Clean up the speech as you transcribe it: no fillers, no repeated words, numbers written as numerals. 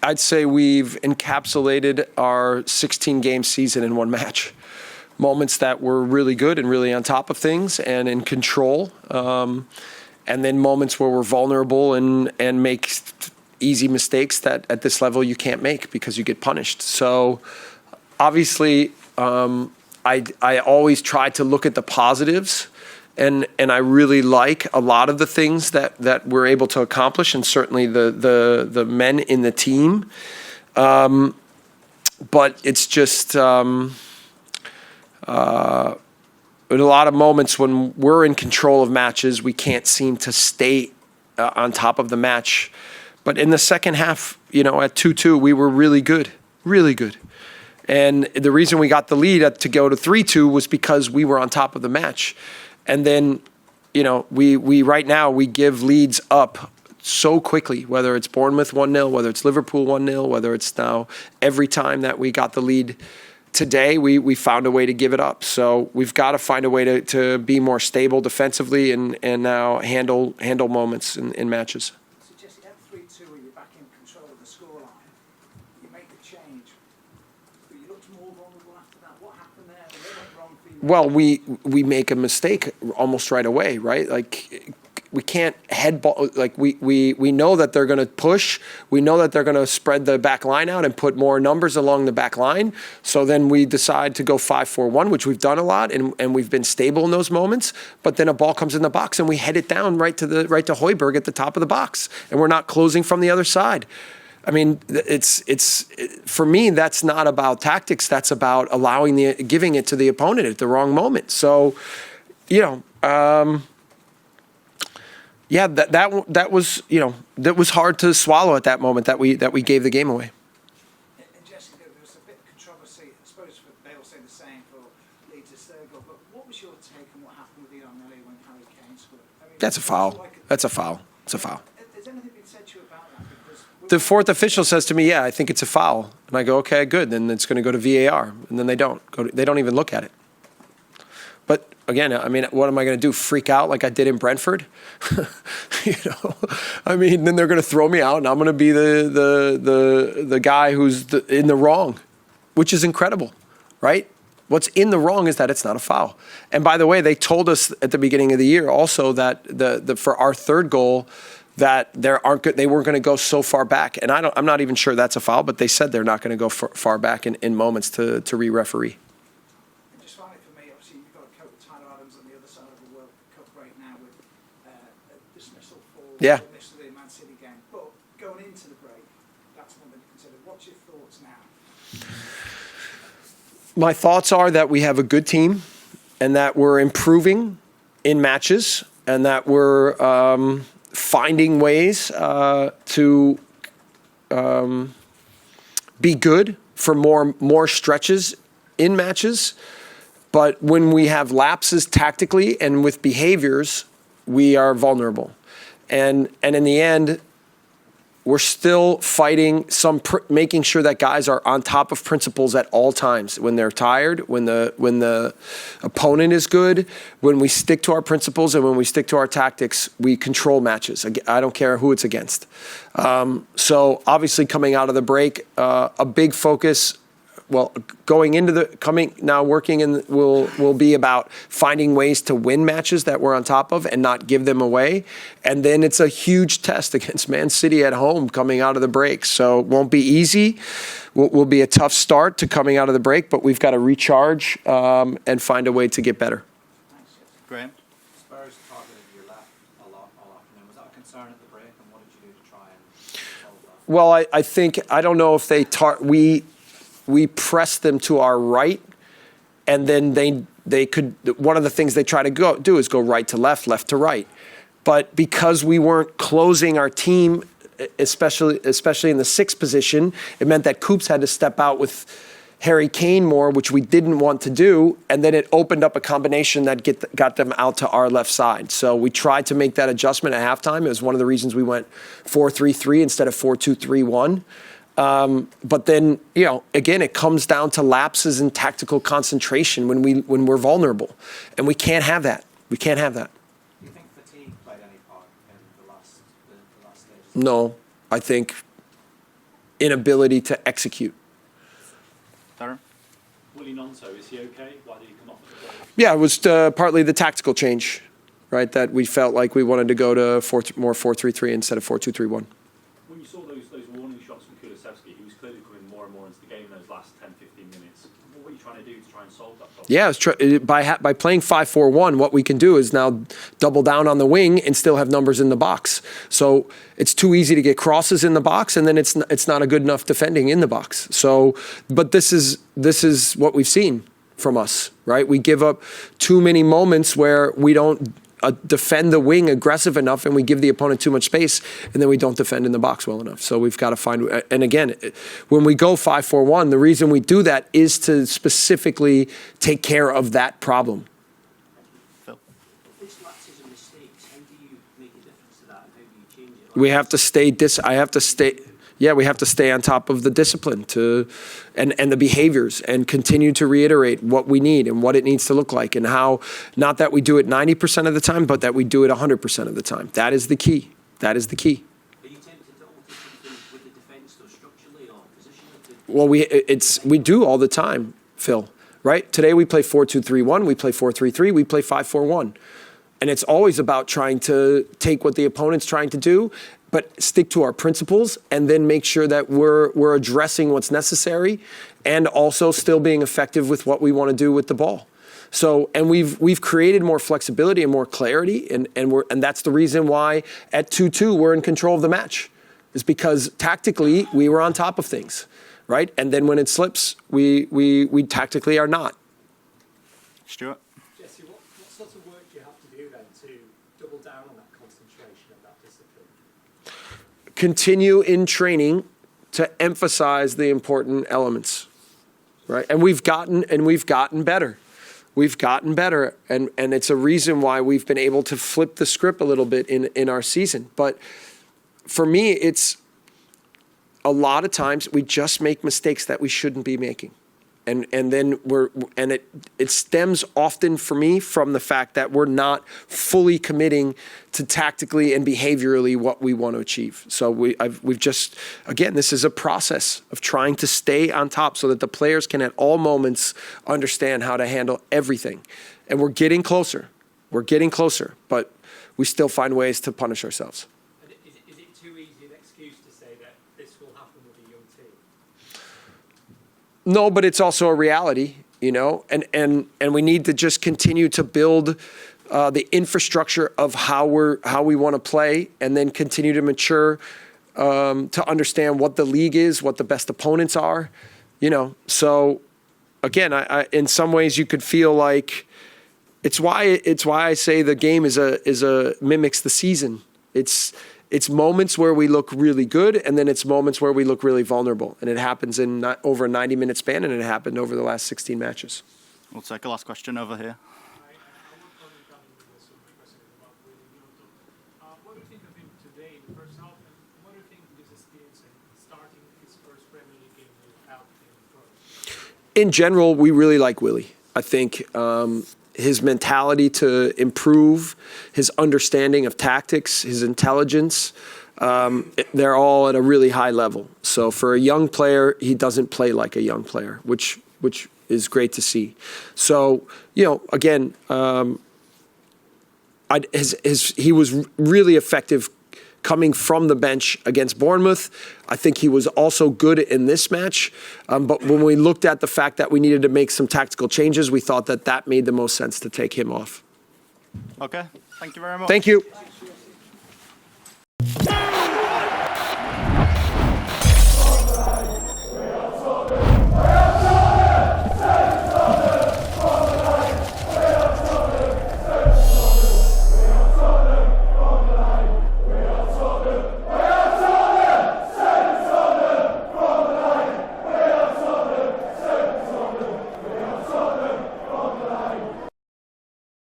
I'd say we've encapsulated our 16-game season in one match. Moments that were really good and really on top of things and in control, and then moments where we're vulnerable and make easy mistakes that at this level you can't make because you get punished. So obviously, I always try to look at the positives, and I really like a lot of the things that we're able to accomplish, and certainly the men in the team. But it's just in a lot of moments when we're in control of matches, we can't seem to stay on top of the match. But in the second half, at 2-2, we were really good, really good. And the reason we got the lead to go to 3-2 was because we were on top of the match. And then, we right now, we give leads up so quickly, whether it's Bournemouth 1-0, whether it's Liverpool 1-0, whether it's now every time that we got the lead today, we found a way to give it up. So we've got to find a way to be more stable defensively and now handle moments in matches. So Jesse, at 3-2, when you're back in control of the scoreline, you make the change, but you looked more vulnerable after that. What happened there? What went wrong for you? Well, we make a mistake almost right away, right? Like, we can't headball. Like, we know that they're going to push. We know that they're going to spread the back line out and put more numbers along the back line. So then we decide to go 5-4-1, which we've done a lot, and we've been stable in those moments. But then a ball comes in the box, and we head it down right to Højbjerg at the top of the box, and we're not closing from the other side. I mean, it's for me, that's not about tactics. That's about giving it to the opponent at the wrong moment. So, yeah, that was that was hard to swallow at that moment that we gave the game away. And Jesse, there was a bit of controversy. I suppose they all say the same for Leeds' third goal. But what was your take on what happened with Ian Nelly when Harry Kane scored? I mean, That's a foul. That's a foul. It's a foul. Has anything been said to you about that? Because The fourth official says to me, "Yeah, I think it's a foul," and I go, "Okay, good. Then it's going to go to VAR," and then they don't even look at it. But again, I mean, what am I going to do? Freak out like I did in Brentford? I mean, then they're going to throw me out, and I'm going to be the guy who's in the wrong, which is incredible, right? What's in the wrong is that it's not a foul. And by the way, they told us at the beginning of the year also that for our third goal that they weren't going to go so far back, and I'm not even sure that's a foul, but they said they're not going to go far back in moments to re-referee. Yeah. The Man City game. But going into the break, that's something to consider. What's your thoughts now? My thoughts are that we have a good team and that we're improving in matches and that we're finding ways to be good for more stretches in matches. But when we have lapses tactically and with behaviors, we are vulnerable. And in the end, we're still fighting making sure that guys are on top of principles at all times. When they're tired, when the opponent is good, when we stick to our principles and when we stick to our tactics, we control matches. I don't care who it's against. So obviously coming out of the break, a big focus. Well, going into working in will be about finding ways to win matches that we're on top of and not give them away. And then it's a huge test against Man City at home coming out of the break. So it won't be easy. Will be a tough start to coming out of the break, but we've got to recharge and find a way to get better. Thanks. Graham? Spurs targeted your left a lot all afternoon. Was that a concern at the break, and what did you do to try and solve that? Well, I don't know if we press them to our right, and then they could. One of the things they try to do is go right to left, left to right. But because we weren't closing our team, especially in the sixth position, it meant that Coops had to step out with Harry Kane more, which we didn't want to do, and then it opened up a combination that got them out to our left side. So we tried to make that adjustment at halftime. It was one of the reasons we went 4-3-3 instead of 4-2-3-1. But then, again, it comes down to lapses in tactical concentration when we're vulnerable, and we can't have that. We can't have that. Do you think fatigue played any part in the last stages? No, I think inability to execute. Darren? Willie Nonso, is he okay? Why did he come off at the goal? Yeah, it was partly the tactical change, right? That we felt like we wanted to go to more 4-3-3 instead of 4-2-3-1. When you saw those warning shots from Kulusevski, he was clearly coming more and more into the game in those last 10-15 minutes. What were you trying to do to try and solve that problem? Yeah, by playing 5-4-1, what we can do is now double down on the wing and still have numbers in the box. So it's too easy to get crosses in the box, and then it's not a good enough defending in the box. So, but this is what we've seen from us, right? We give up too many moments where we don't defend the wing aggressive enough, and we give the opponent too much space, and then we don't defend in the box well enough. So we've got to find, and again, when we go 5-4-1, the reason we do that is to specifically take care of that problem. Phil? Which lapses and mistakes, how do you make a difference to that, and how do you change it? We have to stay. We have to stay on top of the discipline and the behaviors, and continue to reiterate what we need and what it needs to look like, and how, not that we do it 90% of the time, but that we do it 100% of the time. That is the key. That is the key. Are you tempted to alter something with the defence, though, structurally or positionally? Well, we do all the time, Phil, right? Today we play 4-2-3-1, we play 4-3-3, we play 5-4-1. And it's always about trying to take what the opponent's trying to do, but stick to our principles, and then make sure that we're addressing what's necessary, and also still being effective with what we want to do with the ball. So, and we've created more flexibility and more clarity, and that's the reason why at 2-2 we're in control of the match, is because tactically we were on top of things, right? And then when it slips, we tactically are not. Stuart? Jesse, what sort of work do you have to do then to double down on that concentration and that discipline? Continue in training to emphasize the important elements, right? And we've gotten better. We've gotten better, and it's a reason why we've been able to flip the script a little bit in our season. But for me, it's a lot of times we just make mistakes that we shouldn't be making. And then it stems often for me from the fact that we're not fully committing to tactically and behaviorally what we want to achieve. So we've just, again, this is a process of trying to stay on top so that the players can at all moments understand how to handle everything. And we're getting closer. We're getting closer, but we still find ways to punish ourselves. And is it too easy an excuse to say that this will happen with a young team? No, but it's also a reality, you know, and we need to just continue to build the infrastructure of how we want to play, and then continue to mature to understand what the league is, what the best opponents are, you know. So again, I in some ways you could feel like it's why I say the game is a mimics the season. It's moments where we look really good, and then it's moments where we look really vulnerable. And it happens in over a 90-minute span, and it happened over the last 16 matches. We'll take a last question over here. What do you think of him today in the first half, and what do you think this experience and starting his first Premier League game will help him? In general, we really like Willie. I think his mentality to improve, his understanding of tactics, his intelligence, they're all at a really high level. So for a young player, he doesn't play like a young player, which is great to see. So, you know, again, he was really effective coming from the bench against Bournemouth. I think he was also good in this match. But when we looked at the fact that we needed to make some tactical changes, we thought that made the most sense to take him off. Okay, thank you very much. Thank you.